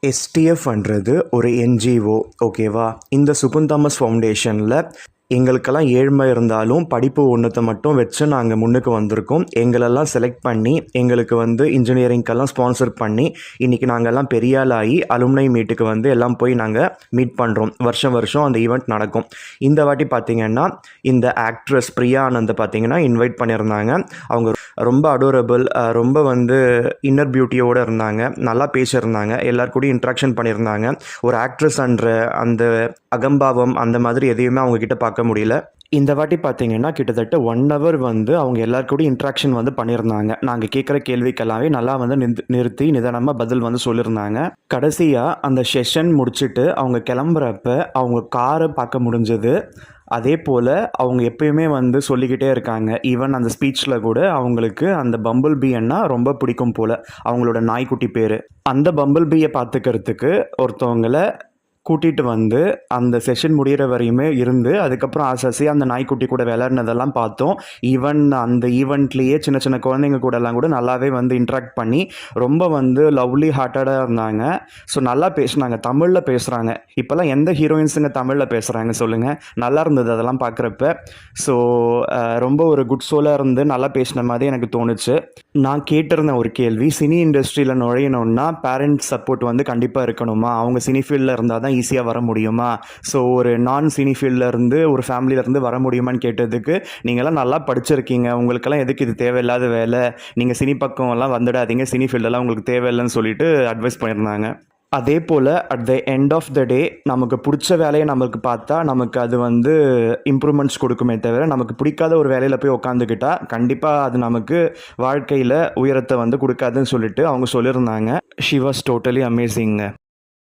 எஸ்டிஎஃப்ன்றது ஒரு என்ஜிஓ. ஓகேவா? இந்த சுகுன் தாமஸ் ஃபவுண்டேஷனில் எங்களுக்கெல்லாம் ஏழ்மை இருந்தாலும் படிப்பு ஒன்றத்தை மட்டும் வச்சு நாங்கள் முன்னுக்கு வந்திருக்கோம். எங்களெல்லாம் செலக்ட் பண்ணி எங்களுக்கு இன்ஜினியரிங்க்கெல்லாம் ஸ்பான்சர் பண்ணி இன்றைக்கி நாங்கள்லாம் பெரிய ஆள் ஆகி அலுமினை மீட்டுக்கு எல்லாம் போய் நாங்கள் மீட் பண்ணுறோம். வருஷம் வருஷம் அந்த ஈவெண்ட் நடக்கும். இந்த வாட்டி பார்த்திங்கன்னா இந்த ஆக்ட்ரஸ் பிரியா ஆனந்த் பார்த்திங்கன்னா இன்வைட் பண்ணியிருந்தாங்க. அவங்க ரொம்ப அடோரபிள், ரொம்ப இன்னர் பியூட்டியோடு இருந்தாங்க. நல்லா பேசியிருந்தாங்க, எல்லாருக்கூடையும் இன்ட்ராக்ஷன் பண்ணியிருந்தாங்க. ஒரு ஆக்ட்ரஸ் என்ற அந்த அகம்பாவம் அந்த மாதிரி எதையுமே அவங்கக்கிட்ட பார்க்க முடியல. இந்த வாட்டி பார்த்தீங்கன்னா கிட்டத்தட்ட 1 hour அவங்க எல்லாருக்கூடையும் இன்ட்ராக்ஷன் பண்ணியிருந்தாங்க. நாங்கள் கேட்குற கேள்விக்கெல்லாமே நல்லா நிறுத்தி நிதானமாக பதில் சொல்லியிருந்தாங்க. கடைசியாக அந்த செஷன் முடிச்சுட்டு அவங்க கிளம்புறப்ப அவங்க காரை பார்க்க முடிஞ்சது. அதே போல் அவங்க எப்பயுமே சொல்லிக்கிட்டே இருக்காங்க. ஈவன் அந்த ஸ்பீச்சில் கூட அவங்களுக்கு அந்த பம்பிள் பீன்னா ரொம்ப பிடிக்கும் போல். அவங்களோட நாய்க்குட்டி பேர். அந்த பம்பிள் பீயை பார்த்துக்கிறதுக்கு ஒருத்தவங்களை கூட்டிகிட்டு அந்த செஷன் முடிகிற வரையுமே இருந்து அதுக்கப்புறம் ஆசாசியாக அந்த நாய்க்குட்டி கூட விளையாடினதெல்லாம் பார்த்தோம். ஈவன் அந்த ஈவெண்ட்லேயே சின்ன சின்ன குழந்தைங்க கூடலாம் கூட நல்லாவே இன்ட்ராக்ட் பண்ணி ரொம்ப லவ்லி ஹார்ட்டடாக இருந்தாங்க. ஸோ நல்லா பேசுனாங்க, தமிழில் பேசுகிறாங்க. இப்போல்லாம் எந்த ஹீரோயின்ஸுங்க தமிழில் பேசுகிறாங்க சொல்லுங்கள்? நல்லா இருந்தது அதெல்லாம் பார்க்குறப்ப. ஸோ ரொம்ப ஒரு குட் சோலாக இருந்து நல்லா பேசின மாதிரி எனக்கு தோணுச்சு. நான் கேட்டிருந்தேன் ஒரு கேள்வி, சினி இண்டஸ்ட்ரியில் நுழையணுன்னா பேரண்ட்ஸ் சப்போர்ட் கண்டிப்பாக இருக்கணுமா? அவங்க சினி ஃபீல்டில் இருந்தால் தான் ஈஸியாக வர முடியுமா? ஸோ ஒரு நான் சினி ஃபீல்டிலேருந்து ஒரு ஃபேமிலியிலேருந்து வர முடியுமான்னு கேட்டதுக்கு, நீங்கள்லாம் நல்லா படிச்சிருக்கீங்க, உங்களுக்கெல்லாம் எதுக்கு இது தேவையில்லாத வேலை, நீங்கள் சினி பக்கம்லாம் வந்துடாதீங்க, சினி ஃபீல்டெல்லாம் உங்களுக்கு தேவையில்லைன்னு சொல்லிட்டு அட்வைஸ் பண்ணியிருந்தாங்க. அதே போல் at the end of the day நமக்கு பிடிச்ச வேலையை நமக்கு பார்த்தா நமக்கு அது இம்ப்ரூவ்மெண்ட்ஸ் கொடுக்குமே தவிர, நமக்கு பிடிக்காத ஒரு வேலையில் போய் உட்காந்துக்கிட்டா கண்டிப்பாக அது நமக்கு வாழ்க்கையில் உயரத்தை கொடுக்காதுன்னு சொல்லிட்டு அவங்க சொல்லியிருந்தாங்க. She was totally அமேசிங்க.